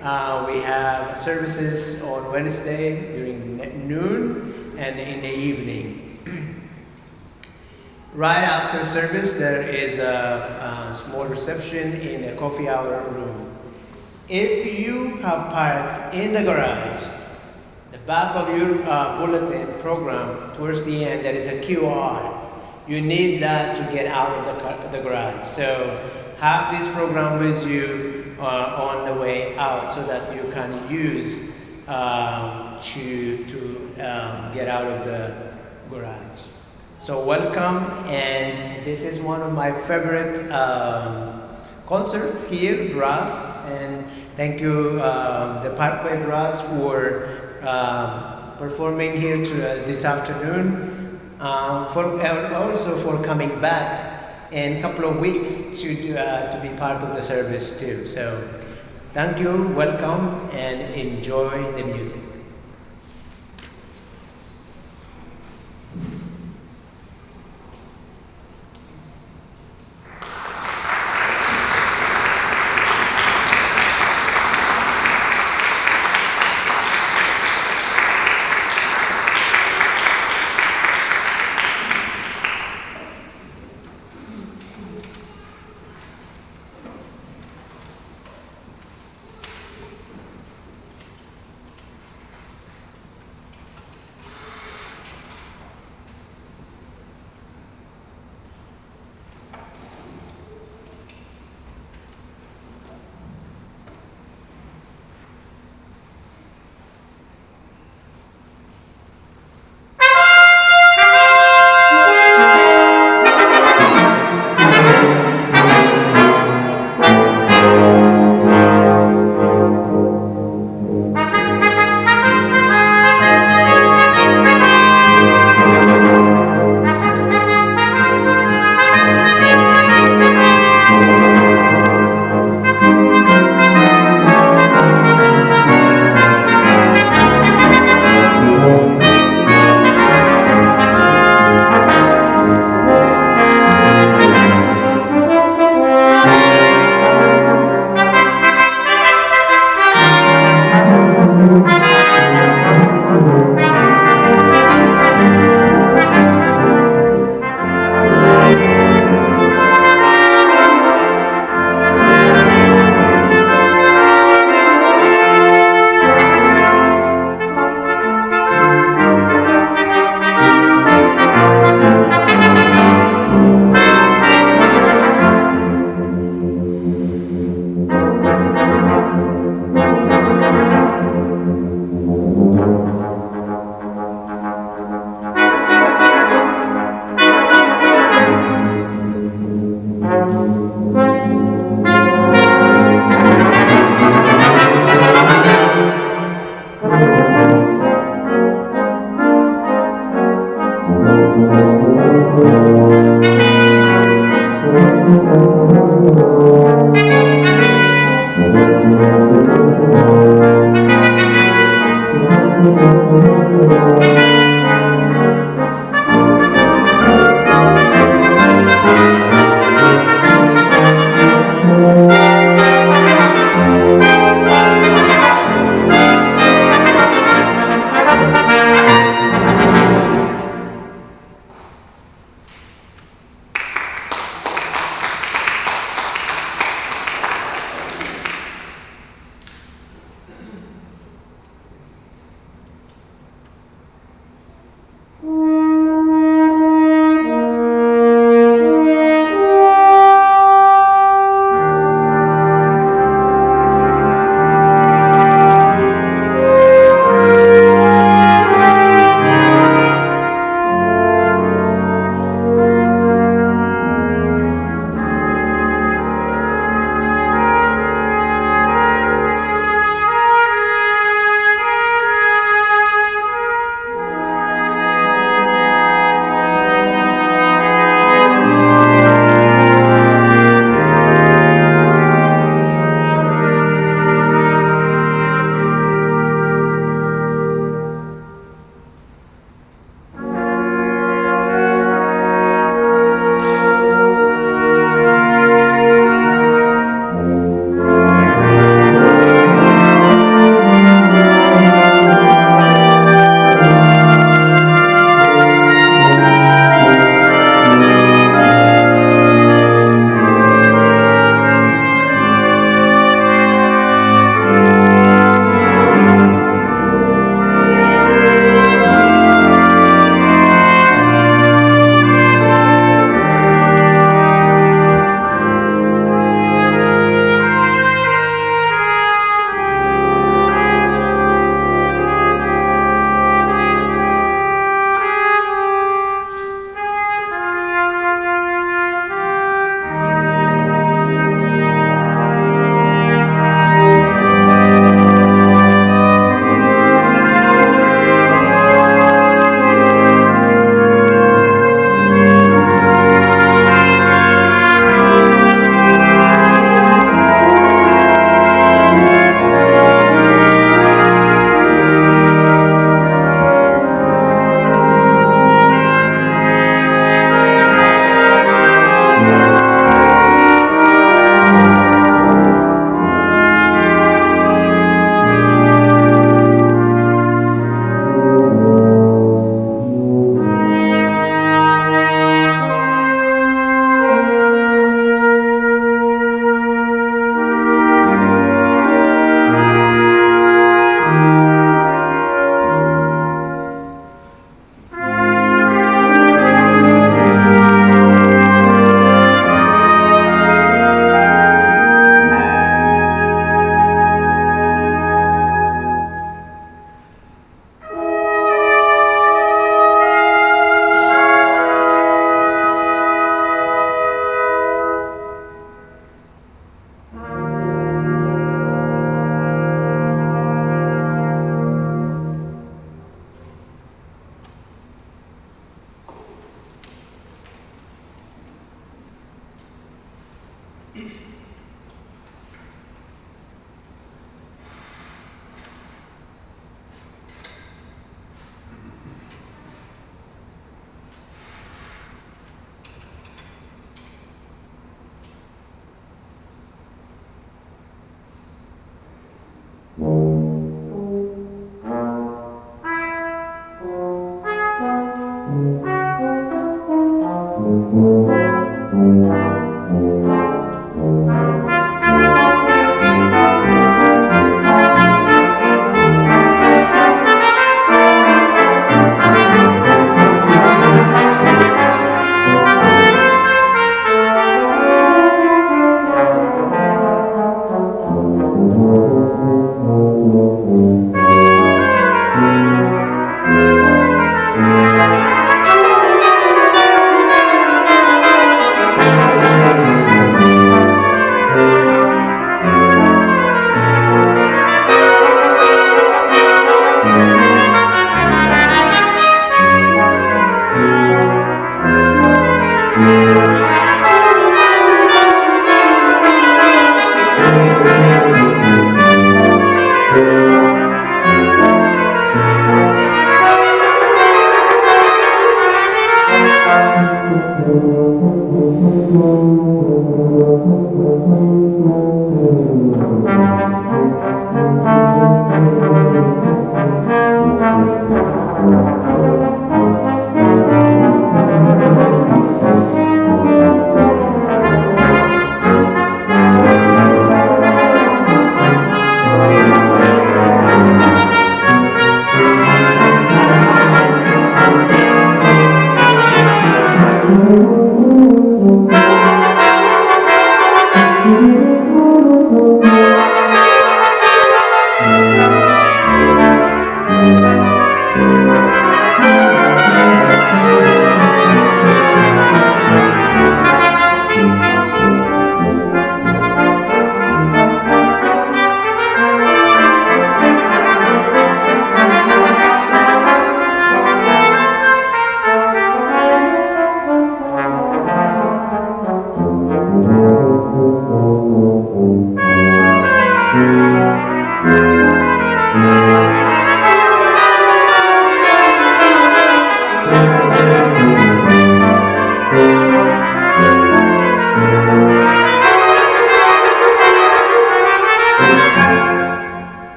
We have services on Wednesday during noon and in the evening. Right after service, there is a small reception in a coffee hour room. If you have parked in the garage, the back of your bulletin program, towards the end, there is a QR. You need that to get out of the garage. So have this program with you on the way out so that you can use to get out of the garage. So welcome, and this is one of my favorite concerts here, Brass, and thank you the Parkway Brass for performing here this afternoon, and also for coming back in a couple of weeks to be part of the service too. So thank you, welcome, and enjoy the music.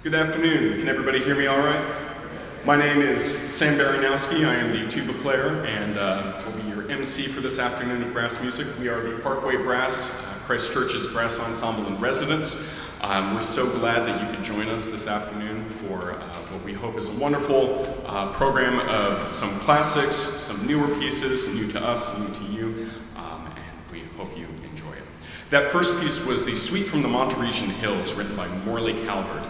Good afternoon. Can everybody hear me all right? My name is Sam Baranowski. I am the tuba player and will be your MC for this afternoon of brass music. We are the Parkway Brass, Christchurch's brass ensemble in residence. We're so glad that you could join us this afternoon for what we hope is a wonderful program of some classics, some newer pieces, new to us, new to you, and we hope you enjoy it. That first piece was the Suite from the Monteregian Hills, written by Morley Calvert.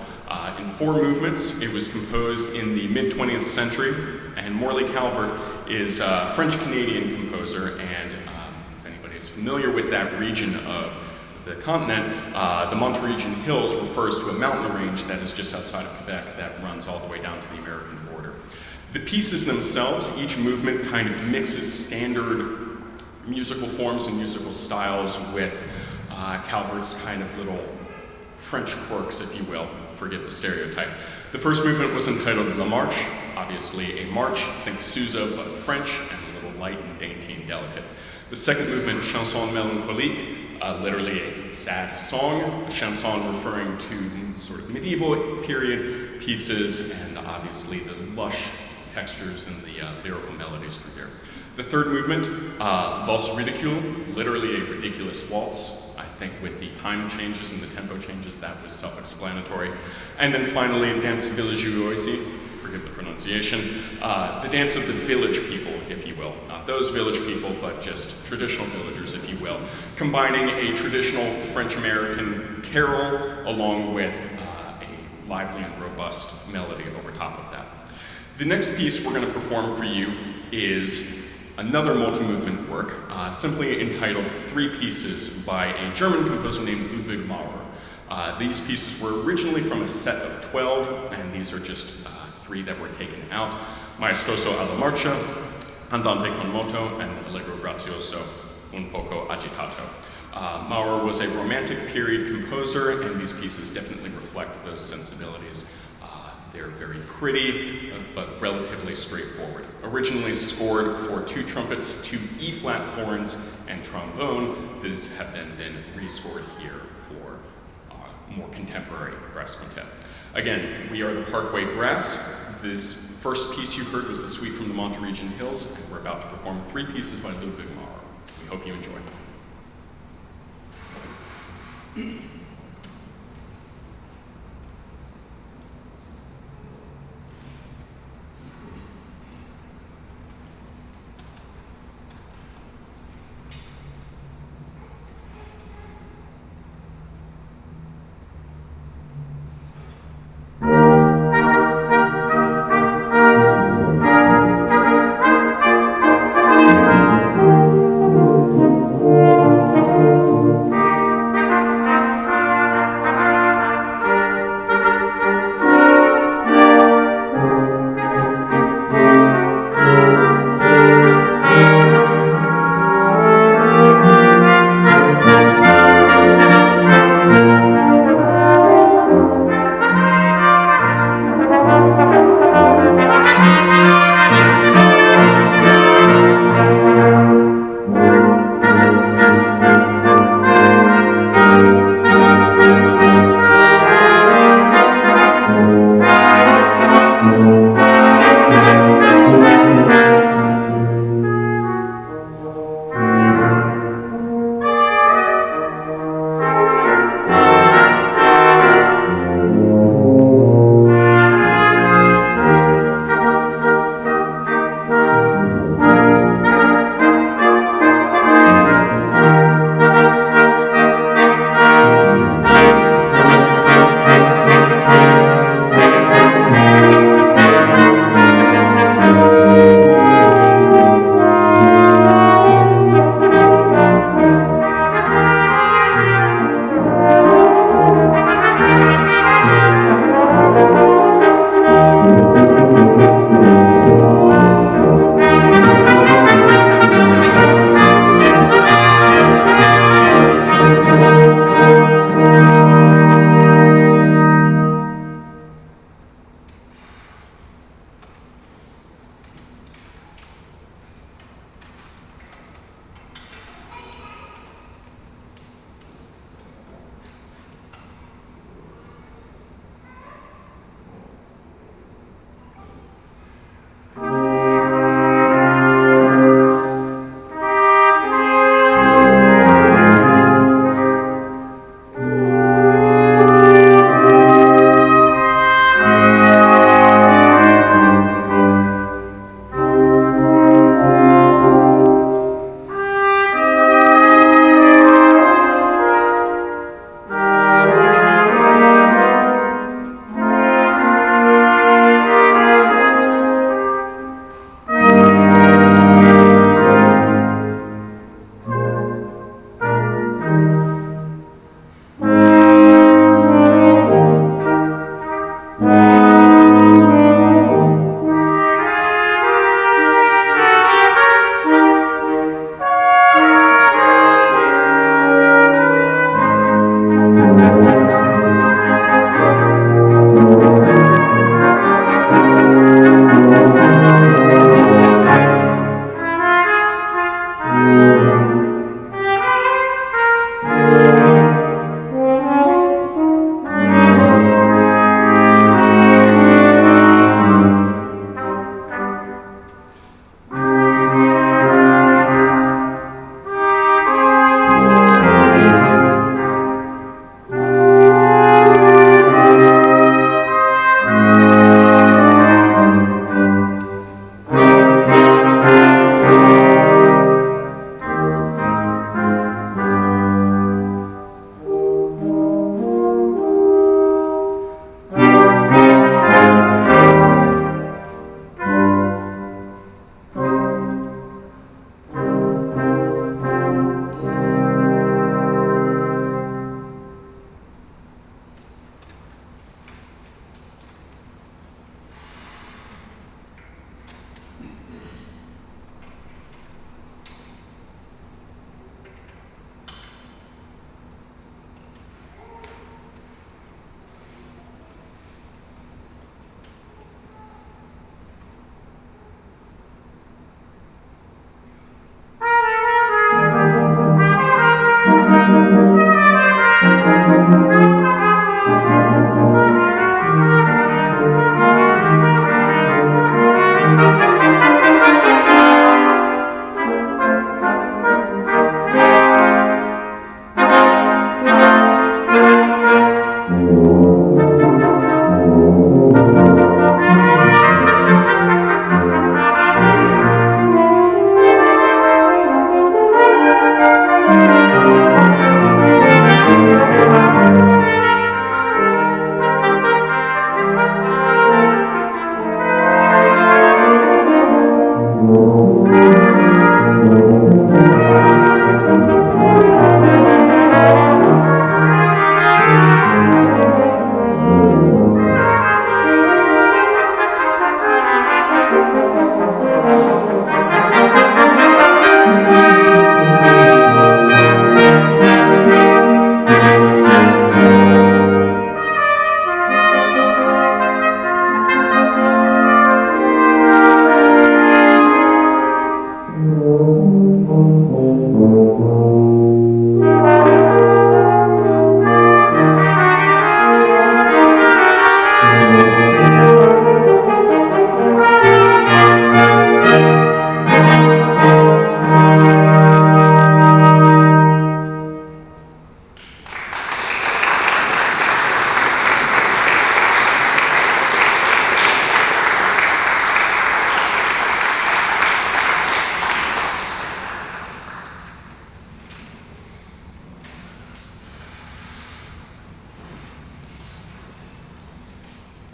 In 4 movements, it was composed in the mid-20th century, and Morley Calvert is a French-Canadian composer, and if anybody is familiar with that region of the continent, the Monteregian Hills refers to a mountain range that is just outside of Quebec that runs all the way down to the American border. The pieces themselves, each movement kind of mixes standard musical forms and musical styles with Calvert's kind of little French quirks, if you will. Forgive the stereotype. The first movement was entitled La Marche, obviously a march, think Sousa, but French, and a little light and dainty and delicate. The second movement, Chanson mélancolique, literally a sad song, a chanson referring to sort of medieval period pieces, and obviously the lush textures and the lyrical melodies through there. The third movement, Valse ridicule, literally a ridiculous waltz. I think with the time changes and the tempo changes, that was self-explanatory. And then finally, Dance Villageoise, forgive the pronunciation, the dance of the village people, if you will. Not those village people, but just traditional villagers, if you will. Combining a traditional French-American carol along with a lively and robust melody over top of that. The next piece we're going to perform for you is another multi-movement work, simply entitled 3 Pieces by a German composer named Ludwig Maurer. These pieces were originally from a set of 12, and these are just 3 that were taken out. Maestoso alla marcia, Andante con moto, and Allegro grazioso, un poco agitato. Maurer was a Romantic period composer, and these pieces definitely reflect those sensibilities. They're very pretty, but relatively straightforward. Originally scored for 2 trumpets, 2 E-flat horns, and trombone, these have then been rescored here for more contemporary brass quintet. Again, we are the Parkway Brass. This first piece you heard was the suite from the Monteregian Hills, and we're about to perform 3 pieces by Ludwig Mahler. We hope you enjoy.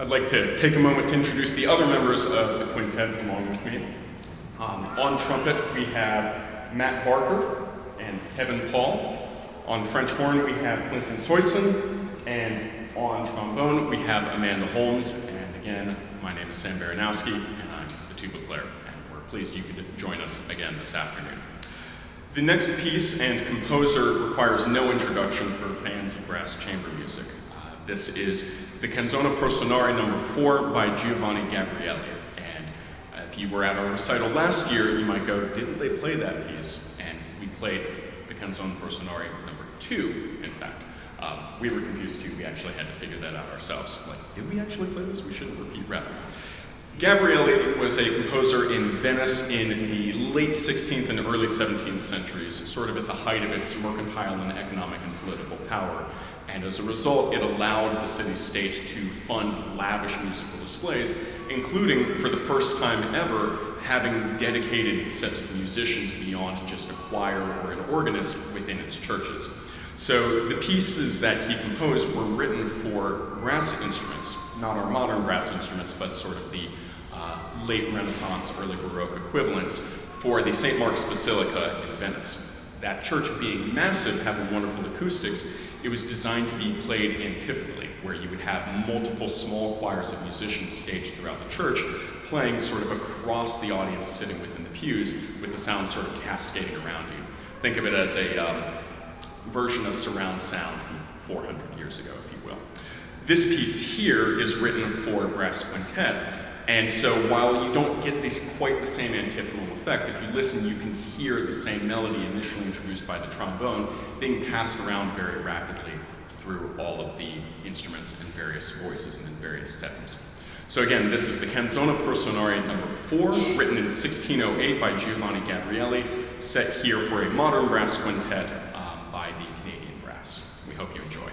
I'd like to take a moment to introduce the other members of the quintet along with me. On trumpet, we have Matt Barker and Kevin Paul. On French horn, we have Clinton Soyson. And on trombone, we have Amanda Holmes. And again, my name is Sam Baranowski, and I'm the tuba player. And we're pleased you could join us again this afternoon. The next piece and composer requires no introduction for fans of brass chamber music. This is the Canzone pro sonore number 4 by Giovanni Gabrieli. And if you were at our recital last year, you might go, didn't they play that piece? And we played the Canzone pro sonore number 2, in fact. We were confused too. We actually had to figure that out ourselves. Like, did we actually play this? We shouldn't repeat rep. Gabrieli was a composer in Venice in the late 16th and early 17th centuries, sort of at the height of its mercantile and economic and political power. And as a result, it allowed the city's state to fund lavish musical displays, including, for the first time ever, having dedicated sets of musicians beyond just a choir or an organist within its churches. So the pieces that he composed were written for brass instruments, not our modern brass instruments, but sort of the late Renaissance, early Baroque equivalents for the St. Mark's Basilica in Venice. That church being massive, having wonderful acoustics, it was designed to be played antiphonally, where you would have multiple small choirs of musicians staged throughout the church, playing sort of across the audience sitting within the pews, with the sound sort of cascading around you. Think of it as a version of surround sound from 400 years ago, if you will. This piece here is written for brass quintet, and so while you don't get quite the same antiphonal effect, if you listen, you can hear the same melody initially introduced by the trombone being passed around very rapidly through all of the instruments and various voices and in various settings. So again, this is the Canzone pro sonore number 4, written in 1608 by Giovanni Gabrieli, set here for a modern brass quintet by the Canadian Brass. We hope you enjoy.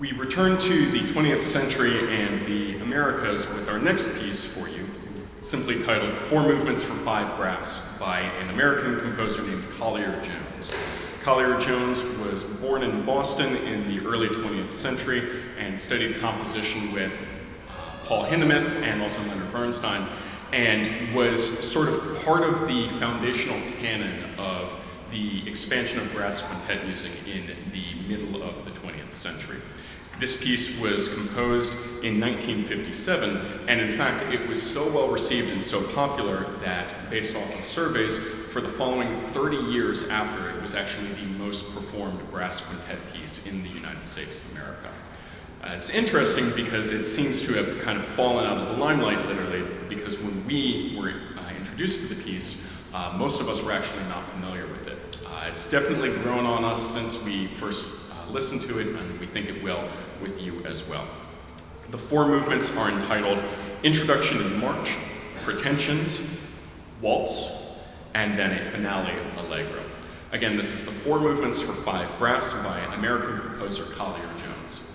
We return to the 20th century and the Americas with our next piece for you, simply titled Four Movements for Five Brass by an American composer named Collier Jones. Collier Jones was born in Boston in the early 20th century and studied composition with Paul Hindemith and also Leonard Bernstein, and was sort of part of the foundational canon of the expansion of brass quintet music in the middle of the 20th century. This piece was composed in 1957, and in fact, it was so well received and so popular that, based off of surveys, for the following 30 years after, it was actually the most performed brass quintet piece in the United States of America. It's interesting because it seems to have kind of fallen out of the limelight, literally, because when we were introduced to the piece, most of us were actually not familiar with it. It's definitely grown on us since we first listened to it, and we think it will with you as well. The four movements are entitled Introduction in March, Pretensions, Waltz, and then a finale allegro. Again, this is the Four Movements for Five Brass by American composer Collier Jones.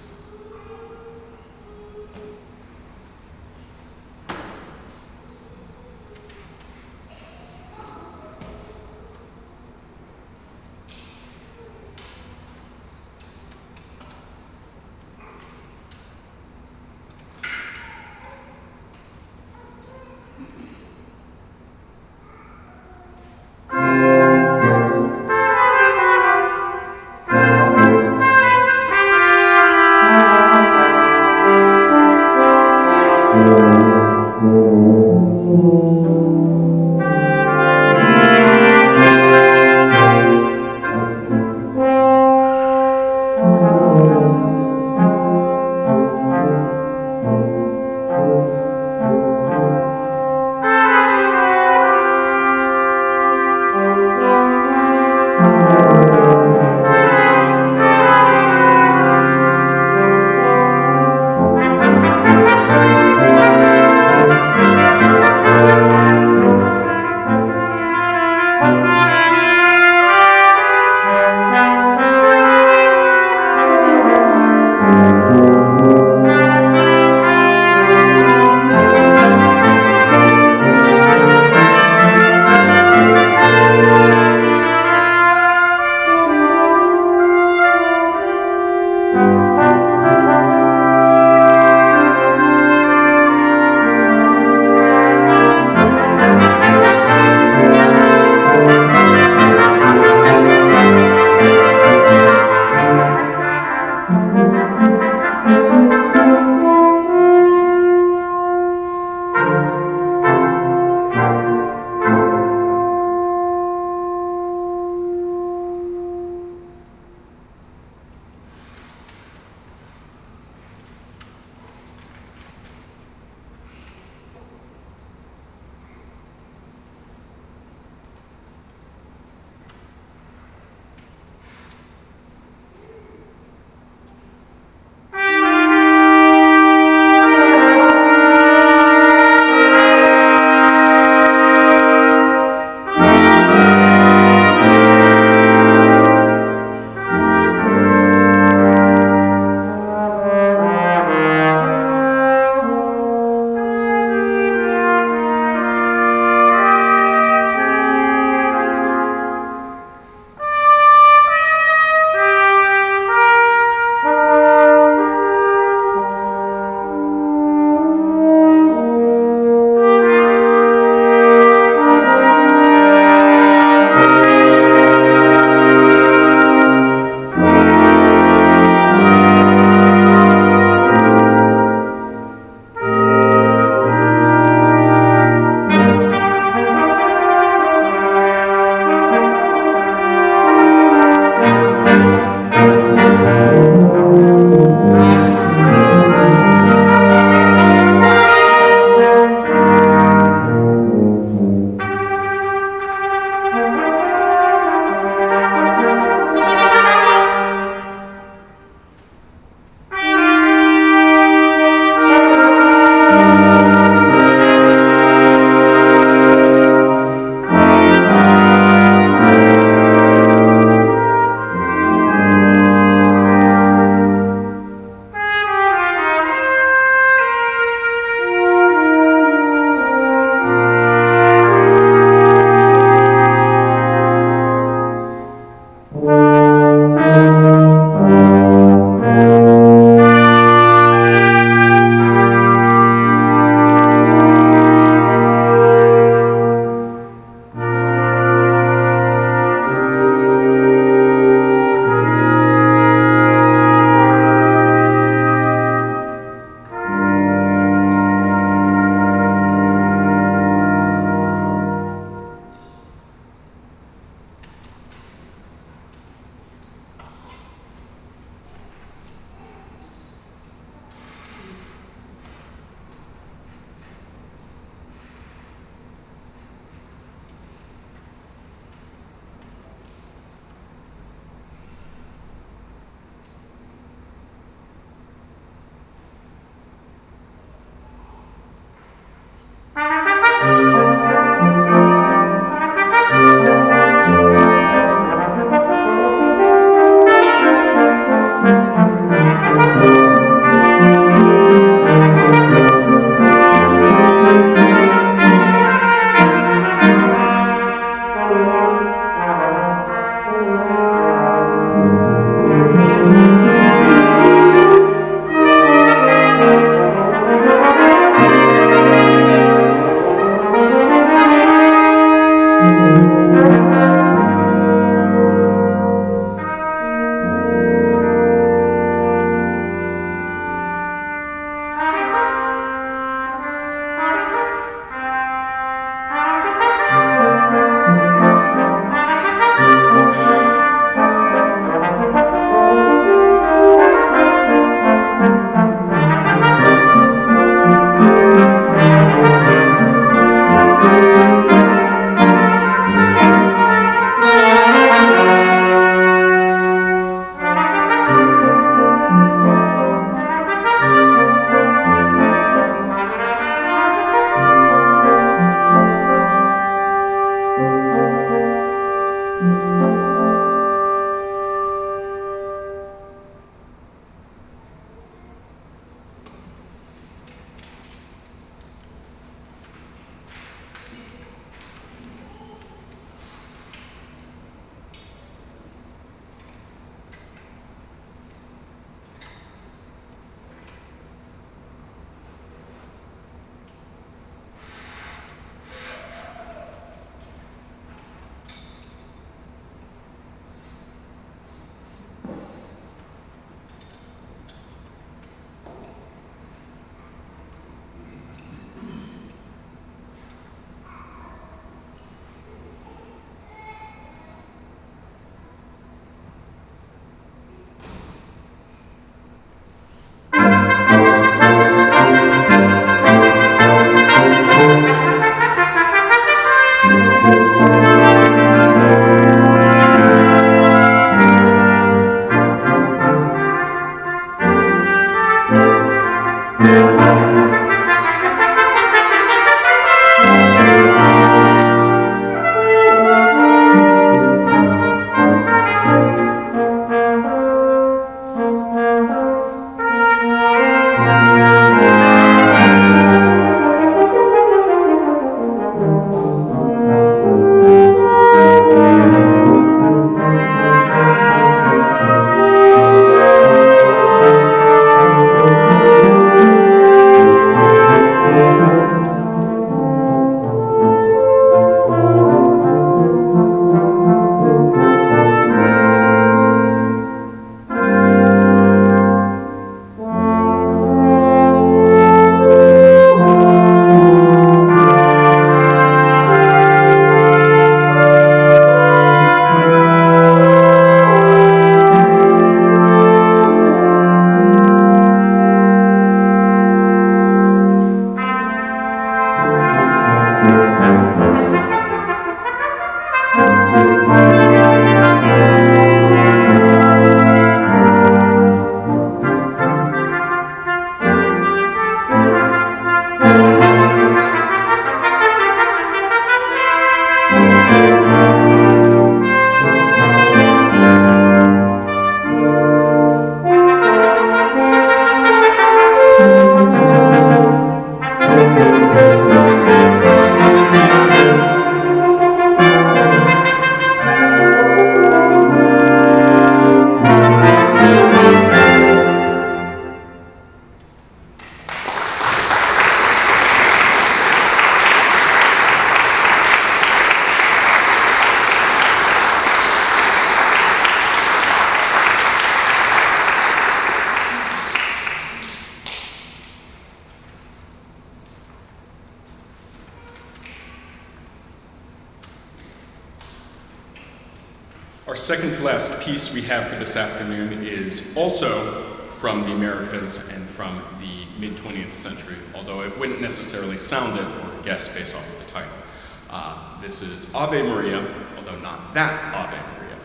second to last piece we have for this afternoon is also from the Americas and from the mid-20th century, although it wouldn't necessarily sound it or guess based off of the title. This is Ave Maria, although not that Ave Maria.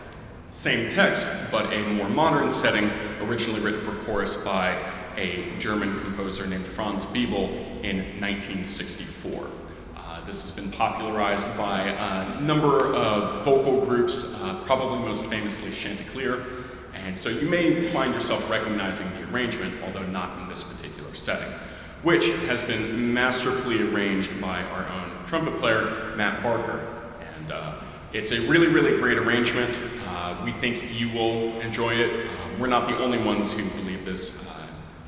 Same text, but a more modern setting, originally written for chorus by a German composer named Franz Biebl in 1964. This has been popularized by a number of vocal groups, probably most famously Chanticleer, and so you may find yourself recognizing the arrangement, although not in this particular setting, which has been masterfully arranged by our own trumpet player, Matt Barker. And it's a really, really great arrangement. We think you will enjoy it. We're not the only ones who believe this.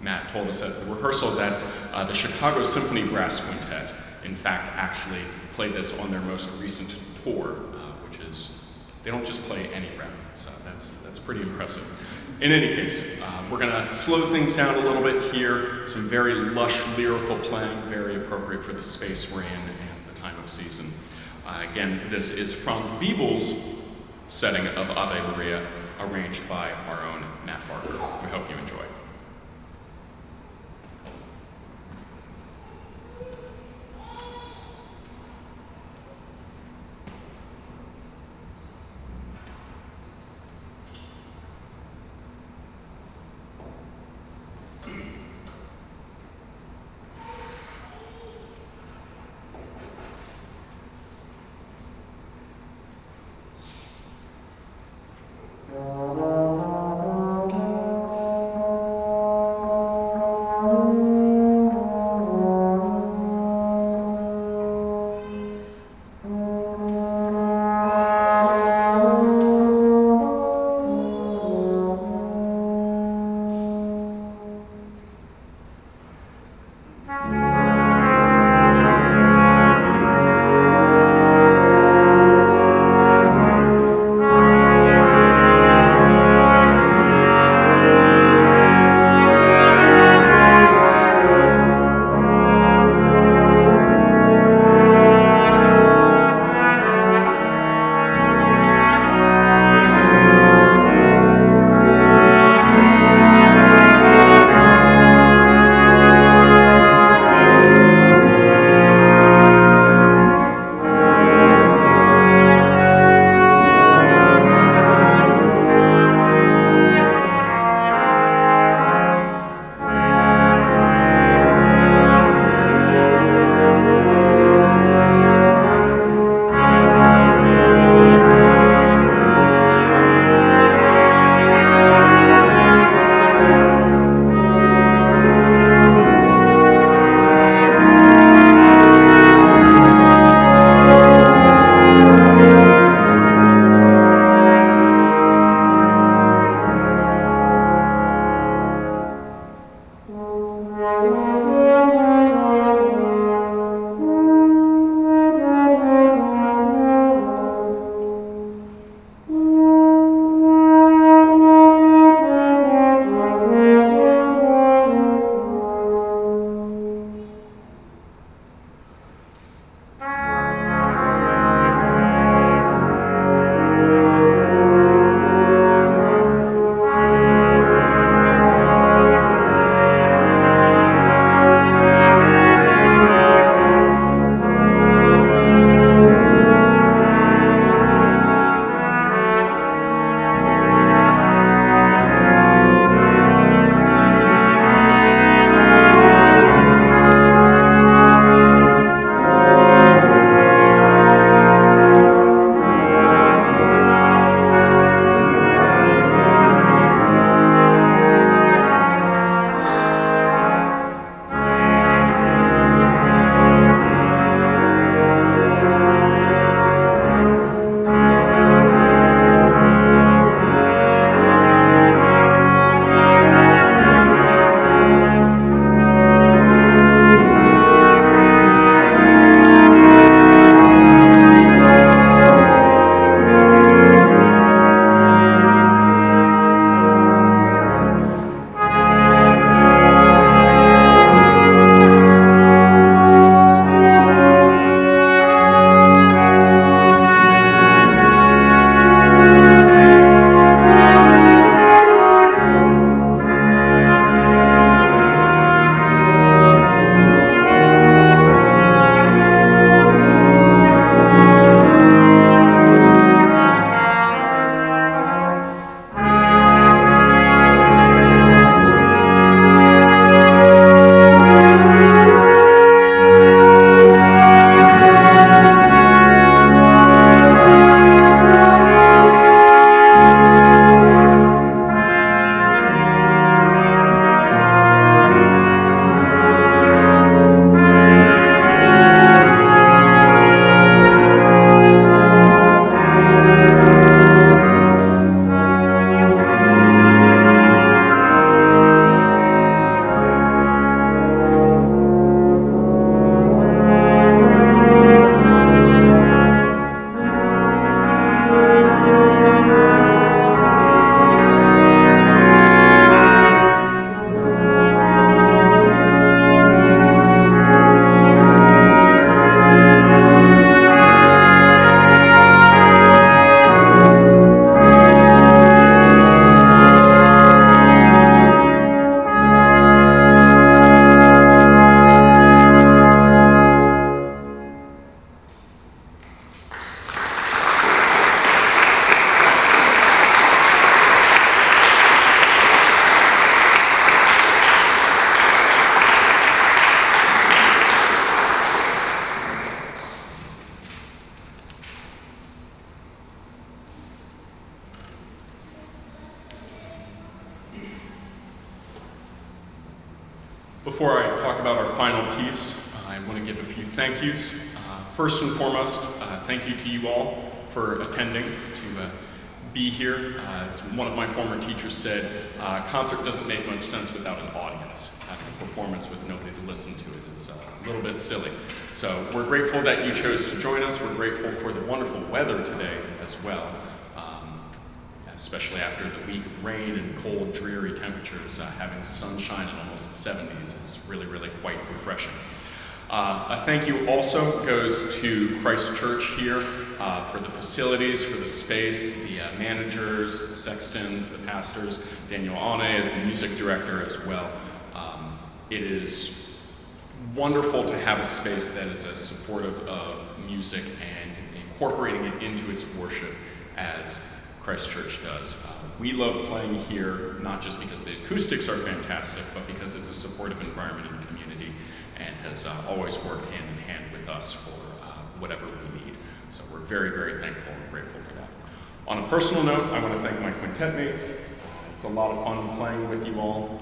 Matt told us at the rehearsal that the Chicago Symphony Brass Quintet, in fact, actually played this on their most recent tour, which is, they don't just play any rep, so that's pretty impressive. In any case, we're gonna slow things down a little bit here. Some very lush lyrical playing, very appropriate for the space we're in and the time of season. Again, this is Franz Biebel's setting of Ave Maria, arranged by our own Matt Barker. We hope you enjoy. Before I talk about our final piece, I want to give a few thank yous. First and foremost, thank you to you all for attending, to be here. As one of my former teachers said, concert doesn't make much sense without an audience. Having a performance with nobody to listen to it is a little bit silly. So we're grateful that you chose to join us. We're grateful for the wonderful weather today as well, especially after the week of rain and cold, dreary temperatures. Having sunshine in almost 70s is really, really quite refreshing. A thank you also goes to Christ Church here for the facilities, for the space, the managers, the sextons, the pastors. Daniel Ane is the music director as well. It is wonderful to have a space that is as supportive of music and incorporating it into its worship as Christ Church does. We love playing here, not just because the acoustics are fantastic, but because it's a supportive environment in the community and has always worked hand in hand with us for whatever we need. So we're very, very thankful and grateful for that. On a personal note, I want to thank my quintet mates. It's a lot of fun playing with you all.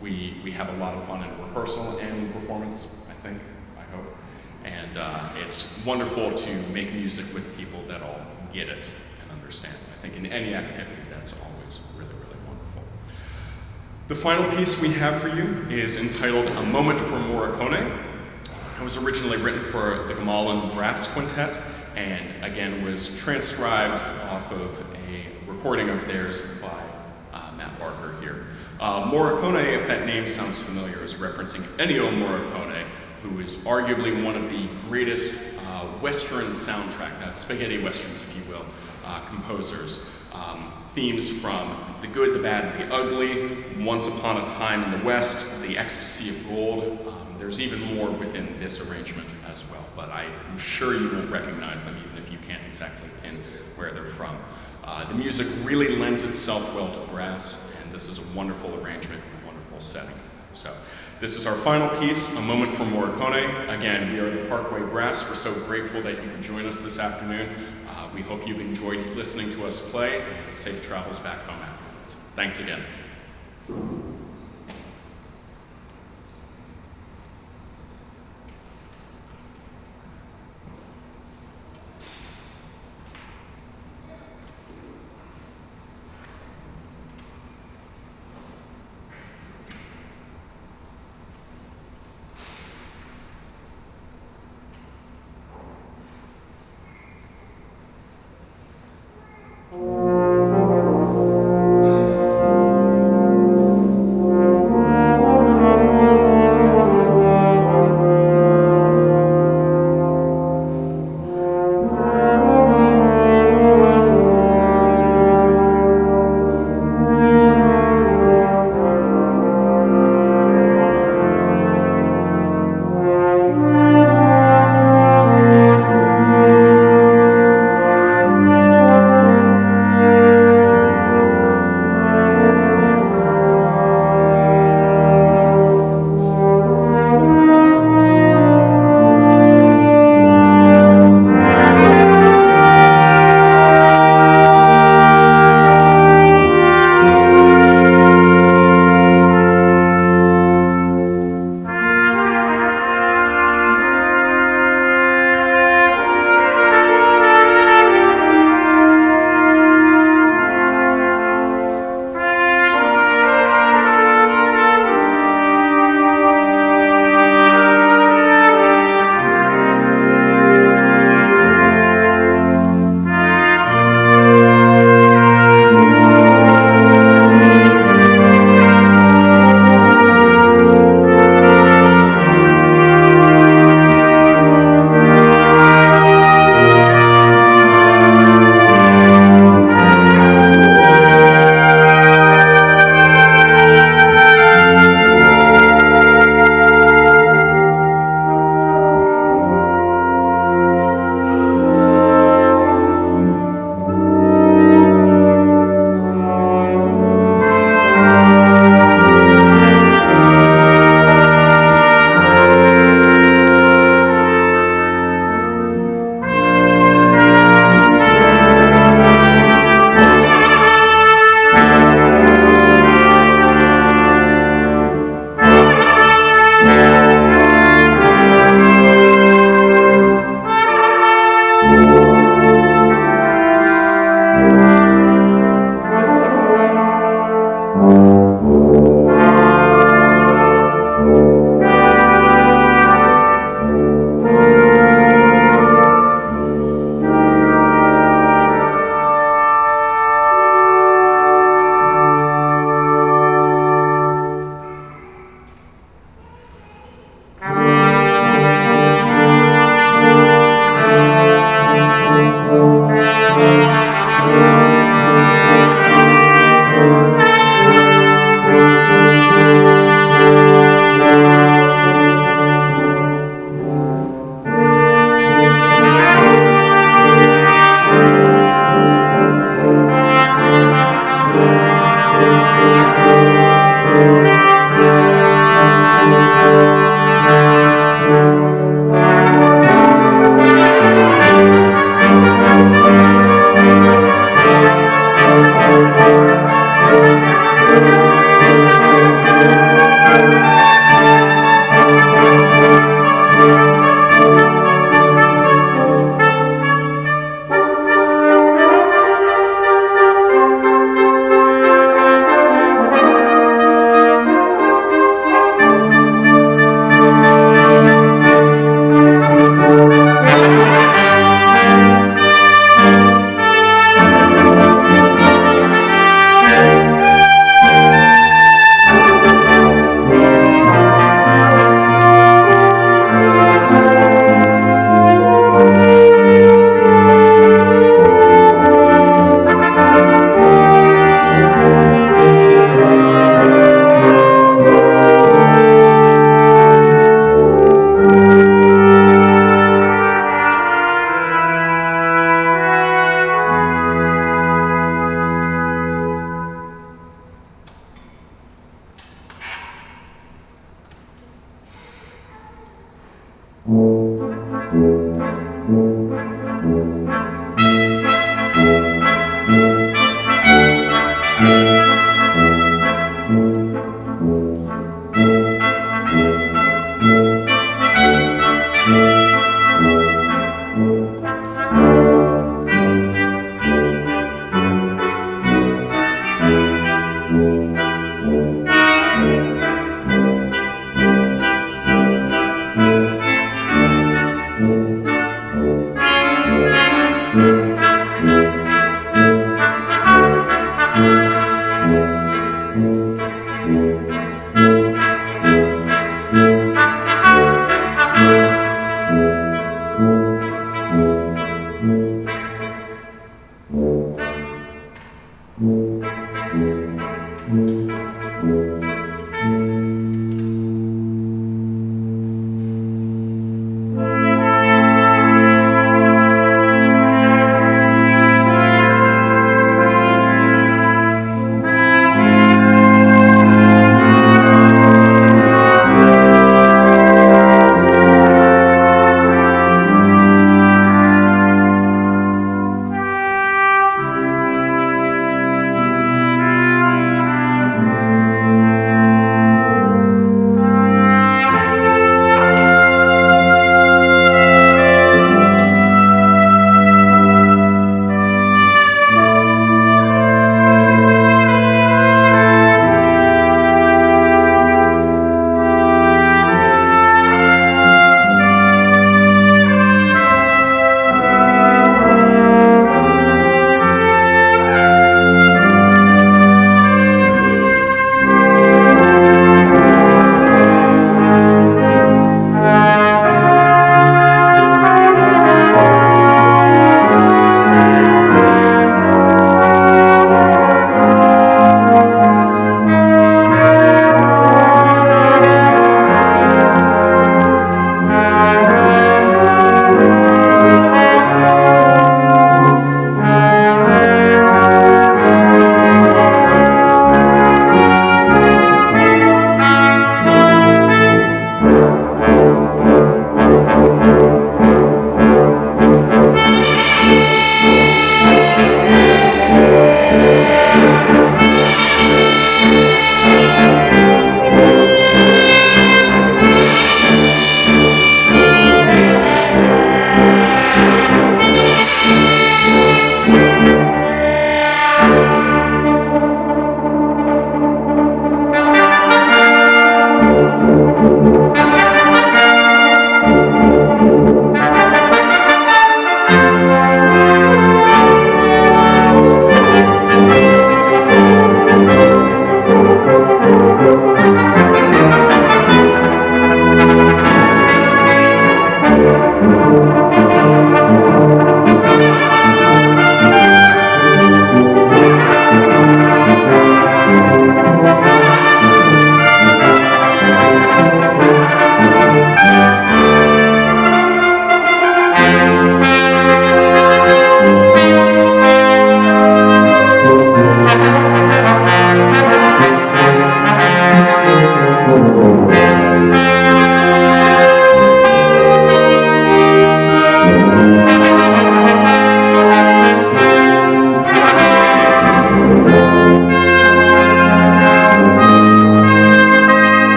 We have a lot of fun in rehearsal and in performance, I hope. And it's wonderful to make music with people that all get it and understand. I think in any activity, that's always really, really wonderful. The final piece we have for you is entitled A Moment for Morricone. It was originally written for the Gamelan Brass Quintet, and again was transcribed off of a recording of theirs by Matt Barker here. Morricone, if that name sounds familiar, is referencing Ennio Morricone, who is arguably one of the greatest Western soundtrack, spaghetti westerns, if you will, composers. Themes from The Good, the Bad, and the Ugly, Once Upon a Time in the West, The Ecstasy of Gold. There's even more within this arrangement as well, but I'm sure you will recognize them even if you can't exactly pin where they're from. The music really lends itself well to brass, and this is a wonderful arrangement and a wonderful setting. So this is our final piece, A Moment for Morricone. Again, we are the Parkway Brass. We're so grateful that you could join us this afternoon. We hope you've enjoyed listening to us play, and safe travels back home afterwards. Thanks again.